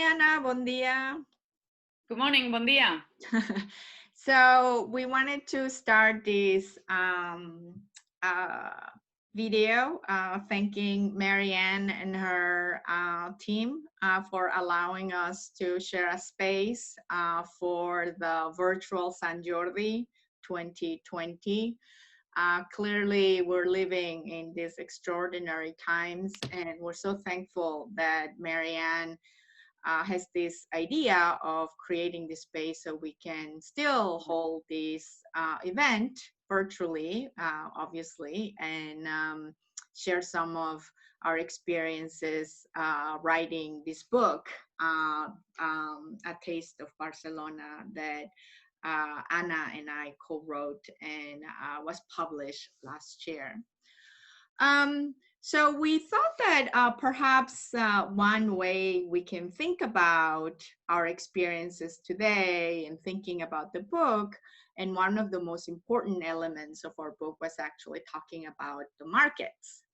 Ana, bon dia. Good morning, bon dia. So we wanted to start this video thanking Marianne and her team for allowing us to share a space for the virtual San Jordi 2020. Clearly, we're living in these extraordinary times, and we're so thankful that Marianne has this idea of creating this space so we can still hold this event virtually, obviously, and share some of our experiences writing this book, A Taste of Barcelona, that Anna and I co-wrote and was published last year. So we thought that perhaps one way we can think about our experiences today and thinking about the book, and one of the most important elements of our book was actually talking about the markets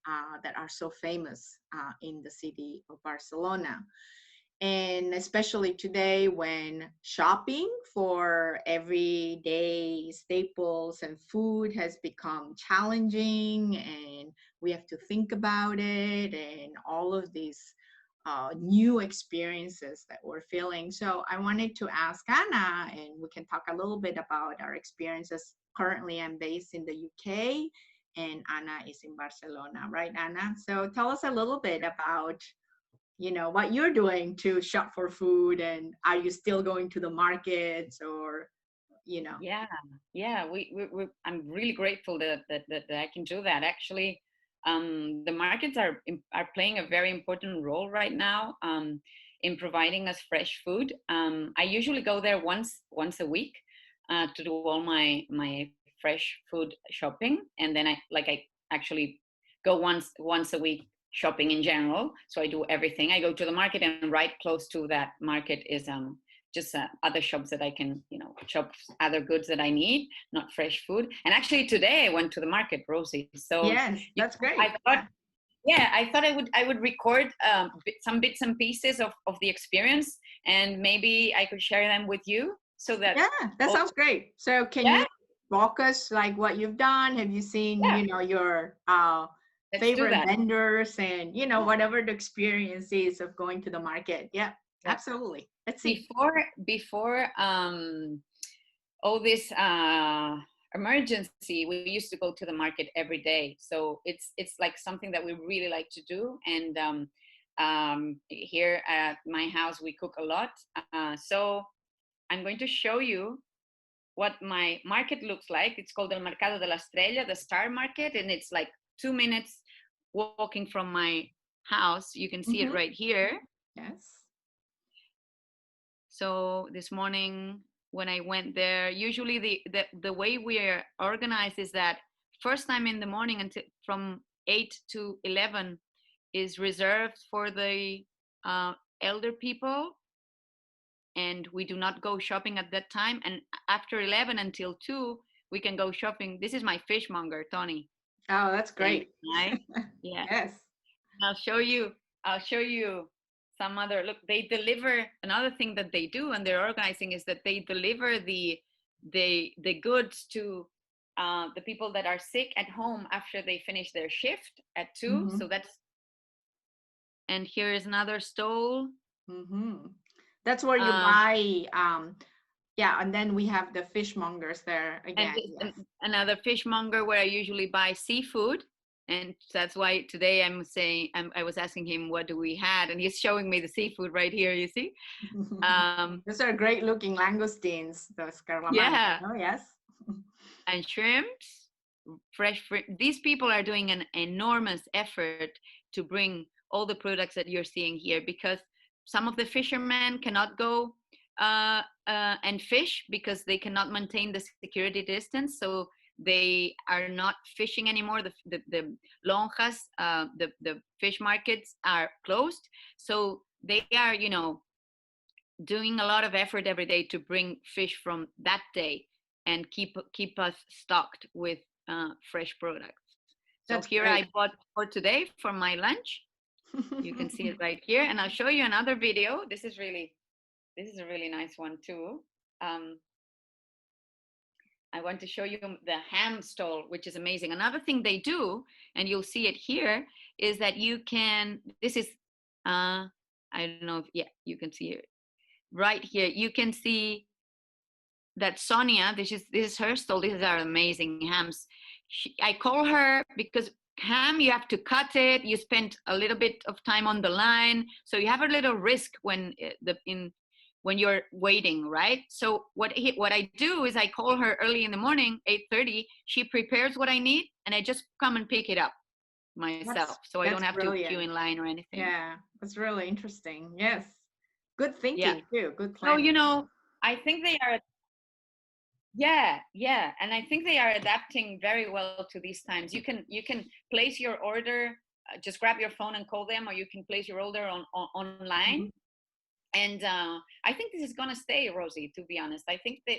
that are so famous in the city of Barcelona. And especially today when shopping for everyday staples and food has become challenging and we have to think about it and all of these new experiences that we're feeling. So I wanted to ask Anna, and we can talk a little bit about our experiences. Currently, I'm based in the UK and Anna is in Barcelona, right, Anna? So tell us a little bit about what you're doing to shop for food, and are you still going to the markets or Yeah, I'm really grateful that I can do that. Actually, the markets are playing a very important role right now in providing us fresh food. I usually go there once a week to do all my fresh food shopping, and then I actually go once a week shopping in general. So I do everything. I go to the market, and right close to that market is just other shops that I can shop other goods that I need, not fresh food. And actually today I went to the market, Rosie. So yes, that's great. I thought I would record some bits and pieces of the experience, and maybe I could share them with you so that that sounds great. So can you walk us like what you've done? Have you seen your favorite vendors and whatever the experience is of going to the market? Absolutely. Let's see. Before all this emergency, we used to go to the market every day. So it's like something that we really like to do. And here at my house we cook a lot. So I'm going to show you what my market looks like. It's called El Mercado de la Estrella, the Star Market, and it's like 2 minutes walking from my house. You can see it right here. Yes. So this morning when I went there, usually the way we are organized is that first time in the morning until from 8 to 11 is reserved for the elder people, and we do not go shopping at that time. And after 11 until 2, we can go shopping. This is my fishmonger, Tony. Oh, that's great. Right? Yeah. Yes. I'll show you some other, look, they deliver. Another thing that they do and they're organizing is that they deliver the goods to the people that are sick at home after they finish their shift at 2. So that's, and here is another stall. That's where you buy and then we have the fishmongers there again. Another fishmonger where I usually buy seafood. And that's why today I was asking him, what do we had? And he's showing me the seafood right here, you see? Those are great looking langoustines, those calamari. Yeah. Oh, yes. And shrimps, fresh. These people are doing an enormous effort to bring all the products that you're seeing here, because some of the fishermen cannot go and fish because they cannot maintain the security distance. So they are not fishing anymore. The lonjas, the fish markets are closed. So they are, doing a lot of effort every day to bring fish from that day and keep us stocked with fresh products. So that's here great. I bought for today for my lunch. You can see it right here. And I'll show you another video. This is a really nice one too. I want to show you the ham stall, which is amazing. Another thing they do, and you'll see it here, is that you can, this is, I don't know if, yeah, you can see it right here. You can see that Sonia, this is her stall. These are amazing hams. I call her because ham, you have to cut it. You spend a little bit of time on the line. So you have a little risk when when you're waiting, right? So what I do is I call her early in the morning, 8:30. She prepares what I need, and I just come and pick it up myself. So I don't have to queue in line or anything. Yeah, that's really interesting. Yes, good thinking too. Good planning. So you know, I think they are. Yeah, and I think they are adapting very well to these times. You can place your order. Just grab your phone and call them, or you can place your order online. Mm-hmm. And I think this is gonna stay, Rosie. To be honest, I think that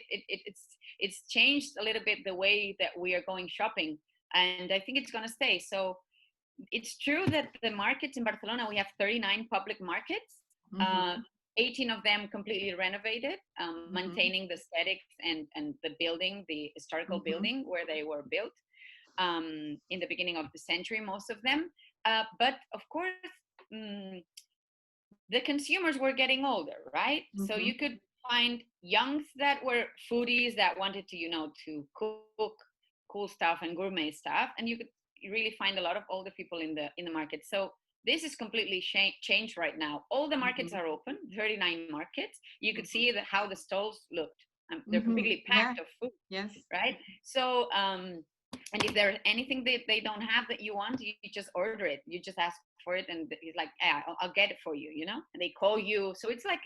it's changed a little bit the way that we are going shopping, and I think it's gonna stay. So it's true that the markets in Barcelona, we have 39 public markets, 18 of them completely renovated, maintaining the aesthetics and the building, the historical building where they were built in the beginning of the century, most of them. But of course, the consumers were getting older, right? So you could find youngs that were foodies that wanted to, to cook cool stuff and gourmet stuff, and you could really find a lot of older people in the market. So this is completely changed right now. All the markets are open, 39 markets. You could see how the stalls looked. They're completely packed of food. Yes. Right. So and if there's anything that they don't have that you want, you just order it. You just ask for it, and he's like, "Yeah, I'll get it for you," And they call you. So it's like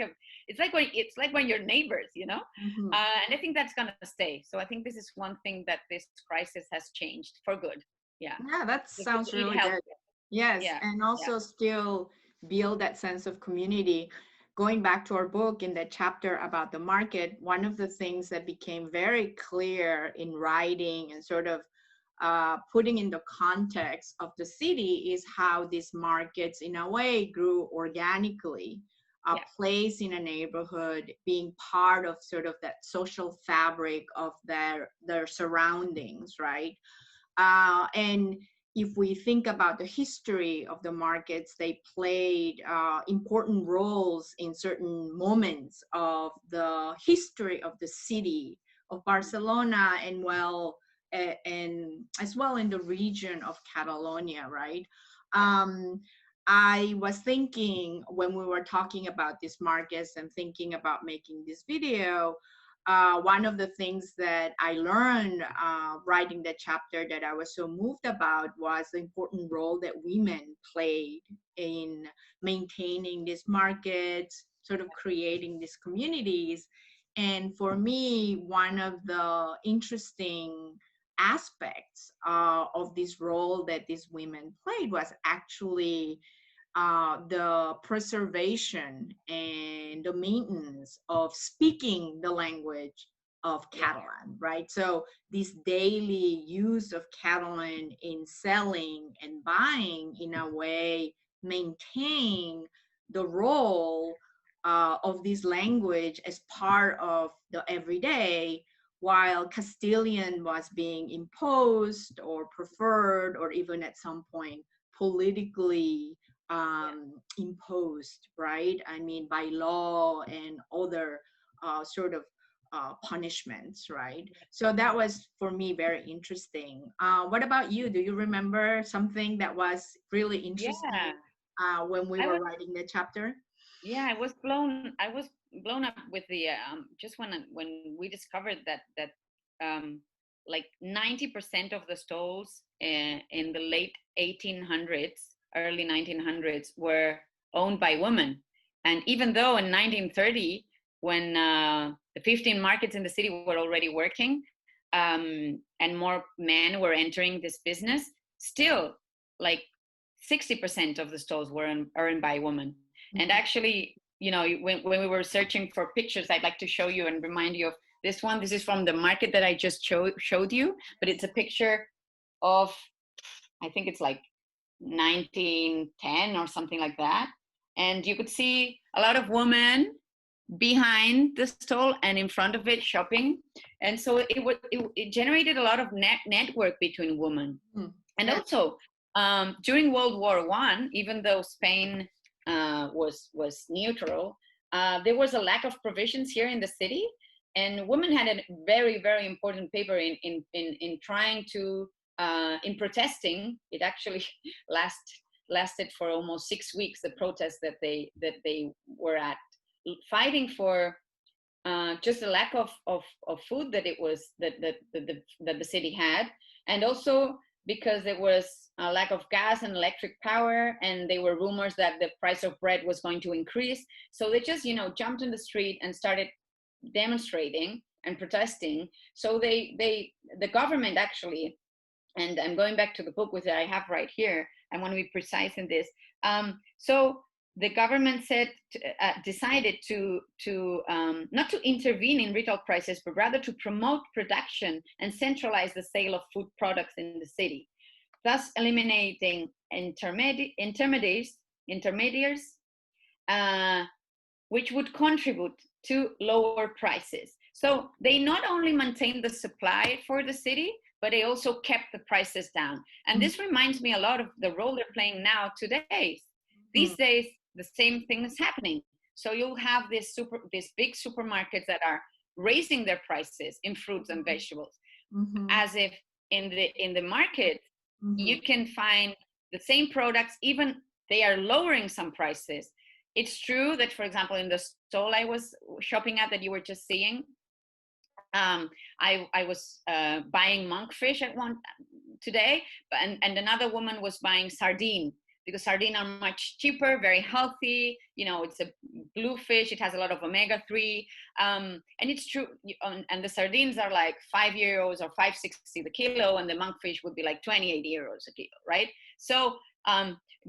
when you're neighbors, And I think that's gonna stay. So I think this is one thing that this crisis has changed for good. Yeah. Yeah, that sounds really good. Yes, and also still build that sense of community. Going back to our book, in the chapter about the market, one of the things that became very clear in writing and sort of putting in the context of the city is how these markets in a way grew organically, place in a neighborhood, being part of sort of that social fabric of their surroundings, right? And if we think about the history of the markets, they played important roles in certain moments of the history of the city of Barcelona, and as well in the region of Catalonia, right? I was thinking when we were talking about these markets and thinking about making this video, one of the things that I learned writing the chapter that I was so moved about was the important role that women played in maintaining these markets, sort of creating these communities. And for me, one of the interesting aspects of this role that these women played was actually the preservation and the maintenance of speaking the language of Catalan, right? So this daily use of Catalan in selling and buying, in a way, maintain the role of this language as part of the everyday, while Castilian was being imposed or preferred, or even at some point politically imposed, right? I mean, by law and other sort of punishments, right? So that was, for me, very interesting. What about you? Do you remember something that was really interesting when we were writing the chapter? Yeah, I was blown up with the just when we discovered that like 90% of the stalls in the late 1800s, early 1900s were owned by women. And even though in 1930, when the 15 markets in the city were already working and more men were entering this business, still like 60% of the stalls were owned by women. Mm-hmm. And actually, when we were searching for pictures, I'd like to show you and remind you of this one. This is from the market that I just showed you, but it's a picture of, I think it's like 1910 or something like that. And you could see a lot of women behind the stall and in front of it shopping. And so it generated a lot of network between women. And also during World War I, even though Spain was neutral, there was a lack of provisions here in the city, and women had a very, very important paper in trying to in protesting. It actually lasted for almost 6 weeks, the protest that they were at, fighting for just the lack of food that the city had, and also because there was a lack of gas and electric power, and there were rumors that the price of bread was going to increase. So they just, jumped in the street and started demonstrating and protesting. So the government actually, and I'm going back to the book, which I have right here, I want to be precise in this. So the government decided to not to intervene in retail prices, but rather to promote production and centralize the sale of food products in the city, thus eliminating intermediaries, which would contribute to lower prices. So they not only maintained the supply for the city, but they also kept the prices down. And this reminds me a lot of the role they're playing now today. These days, the same thing is happening. So you'll have these big supermarkets that are raising their prices in fruits and vegetables, as if in the market you can find the same products, even they are lowering some prices. It's true that, for example, in the stall I was shopping at that you were just seeing, I was buying monkfish at one today, and another woman was buying sardine, because sardine are much cheaper, very healthy. It's a blue fish. It has a lot of omega-3. And it's true. And the sardines are like €5 or $5.60 the kilo, and the monkfish would be like 28 euros a kilo, right? So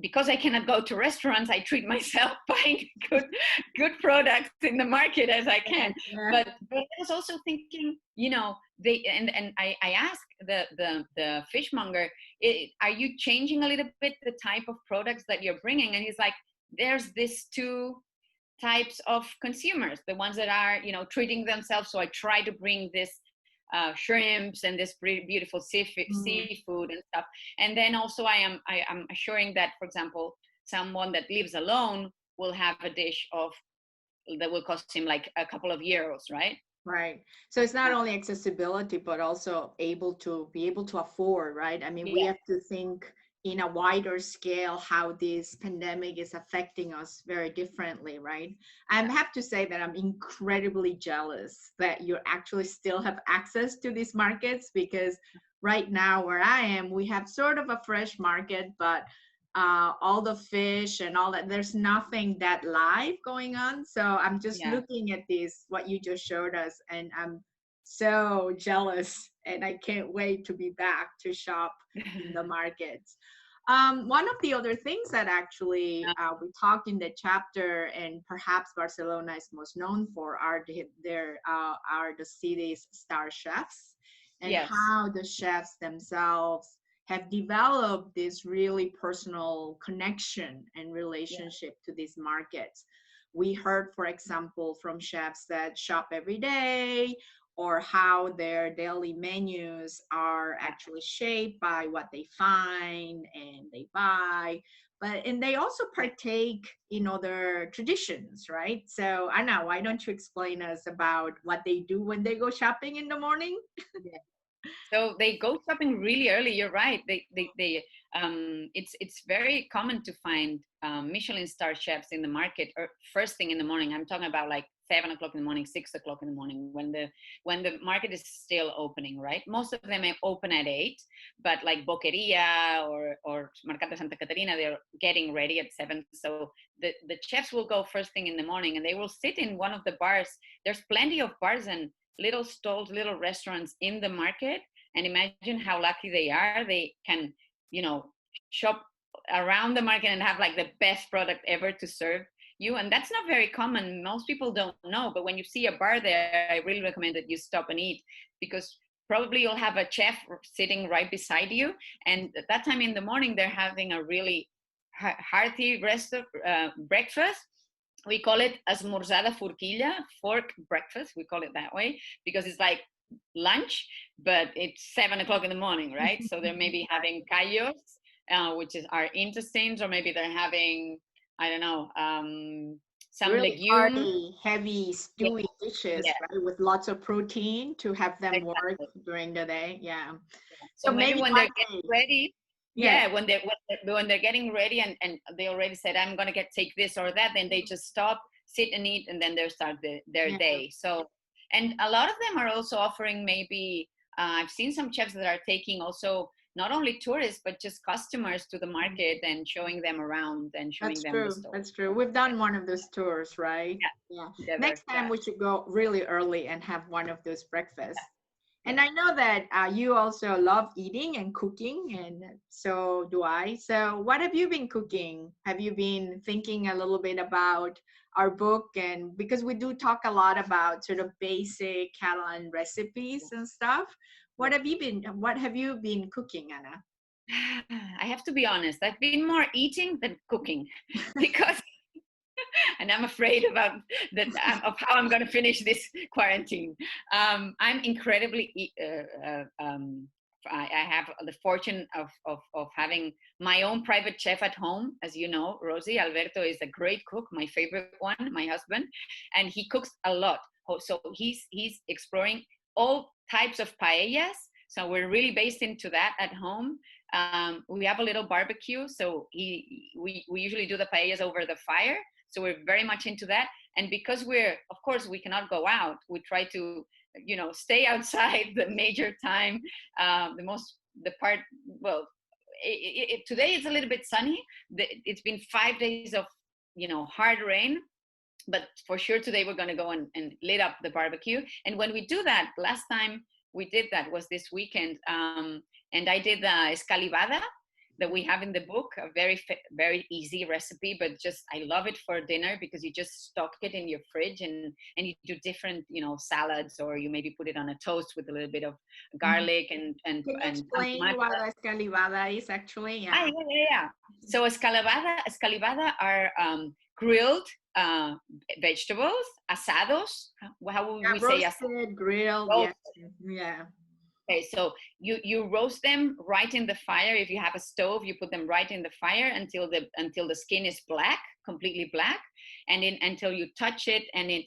because I cannot go to restaurants, I treat myself buying good products in the market as I can. But I was also thinking, I asked the fishmonger, are you changing a little bit the type of products that you're bringing? And he's like, there's these two types of consumers, the ones that are, treating themselves. So I try to bring this shrimps and this beautiful seafood and stuff. And then also I am assuring that, for example, someone that lives alone will have a dish that will cost him like a couple of euros, right? Right. So it's not only accessibility, but also be able to afford, right? I mean, we have to think in a wider scale how this pandemic is affecting us very differently, right? I have to say that I'm incredibly jealous that you actually still have access to these markets, because right now where I am, we have sort of a fresh market, but all the fish and all that, there's nothing that live going on. So I'm just looking at this, what you just showed us, and I'm so jealous, and I can't wait to be back to shop in the markets. One of the other things that actually we talked in the chapter, and perhaps Barcelona is most known for, are the city's star chefs, and how the chefs themselves have developed this really personal connection and relationship to these markets. We heard, for example, from chefs that shop every day, or how their daily menus are actually shaped by what they find and they buy. And they also partake in other traditions, right? So Anna, why don't you explain us about what they do when they go shopping in the morning? So they go shopping really early. You're right. It's very common to find Michelin star chefs in the market first thing in the morning. I'm talking about like 7 o'clock in the morning, 6 o'clock in the morning, when the market is still opening, right? Most of them open at 8, but like Boqueria or Mercat de Santa Caterina, they're getting ready at 7. So the chefs will go first thing in the morning, and they will sit in one of the bars. There's plenty of bars and little stalls, little restaurants in the market. And imagine how lucky they are. They can, shop around the market and have like the best product ever to serve you. And that's not very common. Most people don't know. But when you see a bar there, I really recommend that you stop and eat, because probably you'll have a chef sitting right beside you. And at that time in the morning, they're having a really hearty breakfast. We call it esmorzada forquilla, fork breakfast. We call it that way because it's like lunch, but it's 7 o'clock in the morning, right? So they're maybe having callos, which is our intestines, or maybe they're having, I don't know, some really legume. hearty, heavy, stewy dishes, Yeah. right? With lots of protein to have them Exactly. work during the day. Yeah. So maybe when they're getting ready, yes. when they're getting ready and they already said, I'm gonna take this or that, then they just stop, sit and eat, and then they start their day. So, and a lot of them are also offering maybe, I've seen some chefs that are taking also not only tourists, but just customers to the market and showing them around and showing them the store. That's true. We've done one of those tours, right? Yeah. Next time we should go really early and have one of those breakfasts. Yeah. And I know that you also love eating and cooking, and so do I. So what have you been cooking? Have you been thinking a little bit about our book? And because we do talk a lot about sort of basic Catalan recipes and stuff, what have you been cooking, Anna? I have to be honest, I've been more eating than cooking because and I'm afraid about of how I'm going to finish this quarantine. I'm incredibly I have the fortune of having my own private chef at home. As you know, Rosi, Alberto is a great cook, my favorite one, my husband, and he cooks a lot. So he's exploring all types of paellas. So we're really based into that at home. We have a little barbecue, so we usually do the paellas over the fire. So we're very much into that. And because of course, we cannot go out, we try to, stay outside the major time. Today it's a little bit sunny. It's been 5 days of, hard rain. But for sure today we're going to go and lit up the barbecue. And when we do that, last time we did that was this weekend. And I did the escalivada that we have in the book, a very easy recipe, but just I love it for dinner because you just stock it in your fridge and you do different, salads, or you maybe put it on a toast with a little bit of garlic and Can you explain what escalivada is actually? Yeah. So escalivada are grilled vegetables, asados. How would we say roasted, grilled? Roasted. Yeah. Okay, so you roast them right in the fire. If you have a stove, you put them right in the fire until the skin is black, completely black, and until you touch it and it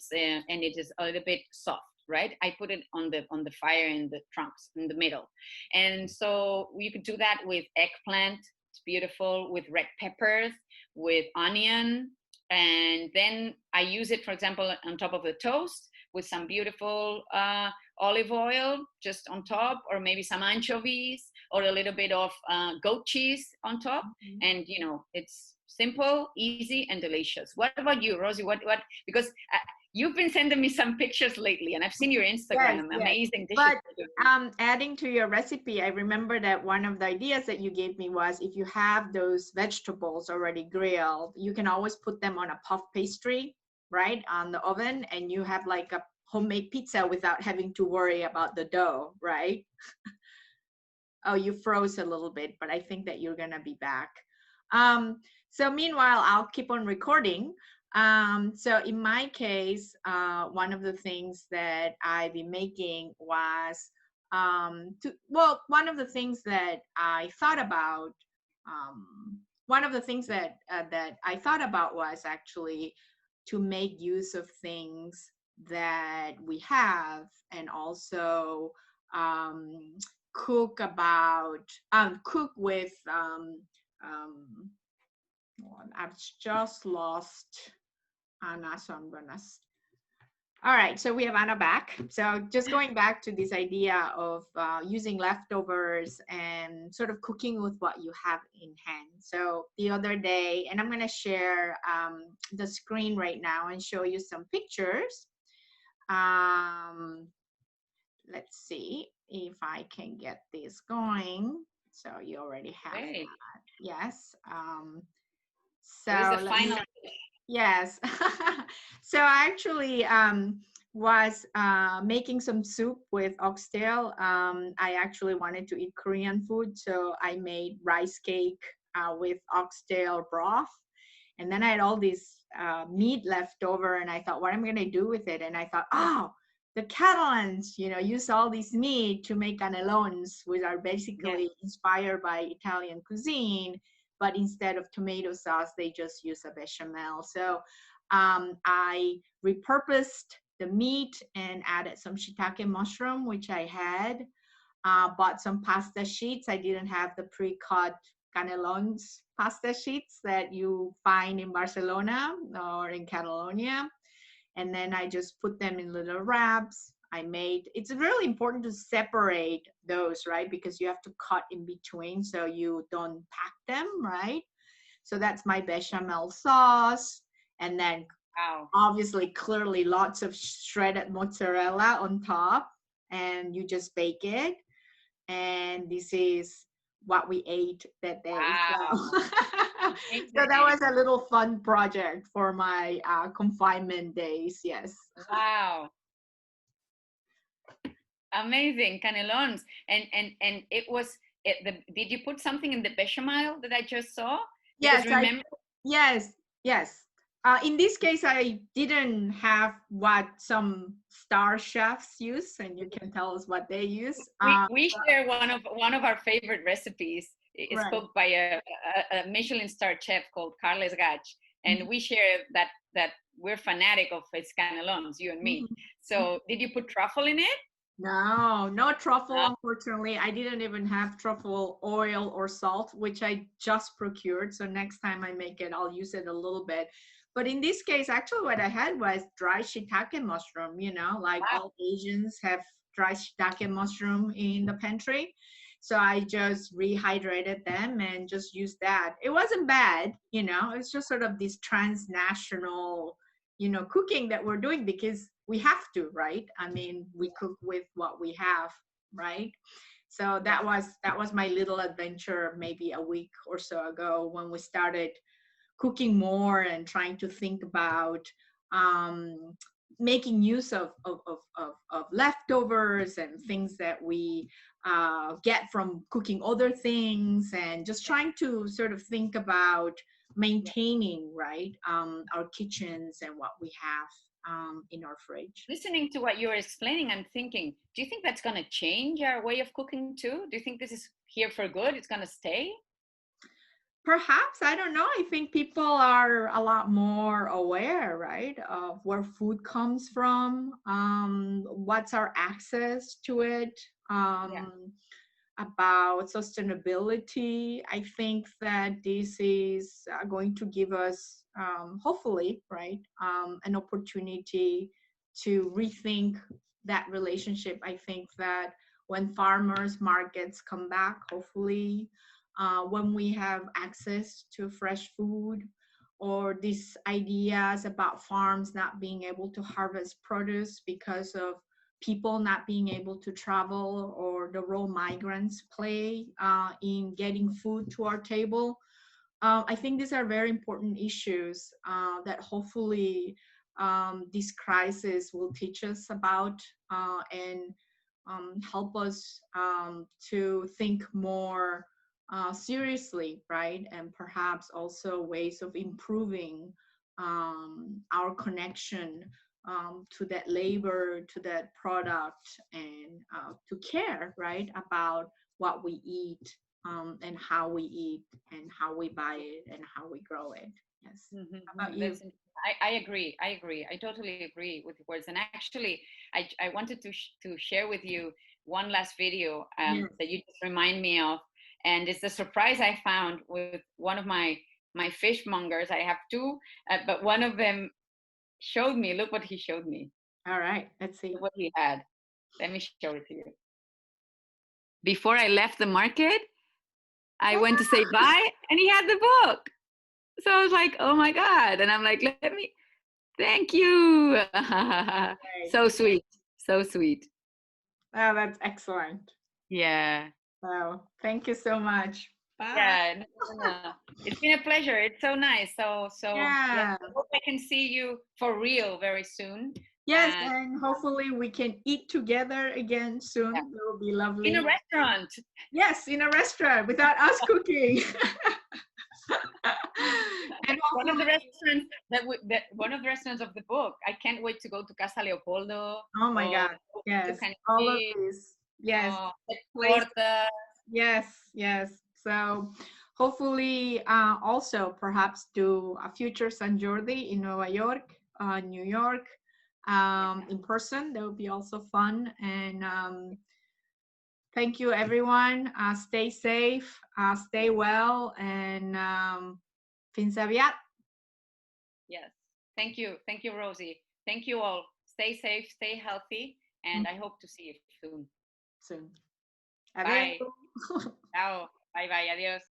is a little bit soft, right? I put it on the fire in the trunks in the middle, and so you could do that with eggplant. It's beautiful, with red peppers, with onion, and then I use it, for example, on top of the toast with some beautiful olive oil just on top, or maybe some anchovies, or a little bit of goat cheese on top. And it's simple, easy, and delicious. What about you, Rosie? What because you've been sending me some pictures lately, and I've seen your Instagram. Amazing dishes. But adding to your recipe, I remember that one of the ideas that you gave me was, if you have those vegetables already grilled, you can always put them on a puff pastry, right, on the oven, and you have like a homemade pizza without having to worry about the dough, right? Oh, you froze a little bit, but I think that you're gonna be back. So meanwhile, I'll keep on recording. So in my case, one of the things that I've been making was, one of the things that I thought about, was actually to make use of things that we have, and also cook with I've just lost Anna, so I'm gonna. All right, so we have Anna back. So just going back to this idea of using leftovers and sort of cooking with what you have in hand. So the other day, and I'm gonna share the screen right now and show you some pictures. Let's see if I can get this going. So you already have that. Yes. So the final. Yes. So actually, was making some soup with oxtail. I actually wanted to eat Korean food, so I made rice cake with oxtail broth. And then I had all this meat left over, and I thought, what am I going to do with it? And I thought, oh, the Catalans, use all this meat to make canelones, which are basically inspired by Italian cuisine, but instead of tomato sauce, they just use a bechamel. So I repurposed the meat and added some shiitake mushroom, which I had. Bought some pasta sheets. I didn't have the pre-cut canelones pasta sheets that you find in Barcelona or in Catalonia. And then I just put them in little wraps. It's really important to separate those, right? Because you have to cut in between so you don't pack them, right? So that's my bechamel sauce. And then obviously, clearly lots of shredded mozzarella on top, and you just bake it. And this is what we ate that day. Wow. So that was a little fun project for my confinement days. Yes. Wow. Amazing canelones. And it was did you put something in the bechamel that I just saw? Because yes, remember? Yes. In this case, I didn't have what some star chefs use, and you can tell us what they use. We share one of our favorite recipes. It's cooked by a Michelin star chef called Farleigh Dickinson, and we share that we're fanatic of his canelones, you and me. So did you put truffle in it? No truffle, unfortunately. I didn't even have truffle oil or salt, which I just procured. So next time I make it, I'll use it a little bit. But in this case, actually what I had was dry shiitake mushroom, all Asians have dry shiitake mushroom in the pantry. So I just rehydrated them and just used that. It wasn't bad, it's just sort of this transnational, cooking that we're doing because we have to, right? I mean, we cook with what we have, right? So that was my little adventure maybe a week or so ago when we started cooking more and trying to think about making use of leftovers and things that we get from cooking other things, and just trying to sort of think about maintaining, right, our kitchens and what we have in our fridge. Listening to what you're explaining, I'm thinking, do you think that's going to change our way of cooking too? Do you think this is here for good? It's going to stay? Perhaps, I don't know. I think people are a lot more aware, right, of where food comes from, what's our access to it, about sustainability. I think that this is going to give us, hopefully, right, an opportunity to rethink that relationship. I think that when farmers markets come back, hopefully, when we have access to fresh food, or these ideas about farms not being able to harvest produce because of people not being able to travel, or the role migrants play in getting food to our table. I think these are very important issues that hopefully this crisis will teach us about, and help us to think more seriously, right? And perhaps also ways of improving our connection to that labor, to that product, and to care, right, about what we eat, and how we eat, and how we buy it, and how we grow it. Yes. How about you? I agree. I totally agree with your words. And actually, I wanted to share with you one last video that you just remind me of. And it's the surprise I found with one of my fishmongers. I have two, but one of them showed me, look what he showed me. All right, let's see. Look what he had. Let me show it to you. Before I left the market, I went to say bye, and he had the book. So I was like, oh my God. And I'm like, thank you. Right. So sweet. So sweet. Oh, that's excellent. Yeah. Wow. Thank you so much. Bye. Yeah. No. It's been a pleasure. It's so nice. So yeah. I hope I can see you for real very soon. Yes, and hopefully we can eat together again soon. Yeah. That will be lovely. In a restaurant. Yes, in a restaurant without us cooking. And one of the restaurants one of the restaurants of the book. I can't wait to go to Casa Leopoldo. Oh my God! Yes, all of these. Yes, yes, yes. So hopefully, also perhaps do a future San Jordi in New York, in person. That would be also fun. And thank you, everyone. Stay safe, stay well, and fins aviat. Yes. Thank you, Rosie. Thank you all. Stay safe, stay healthy, and I hope to see you soon. Soon. Bye. Ciao. Bye bye. Adios.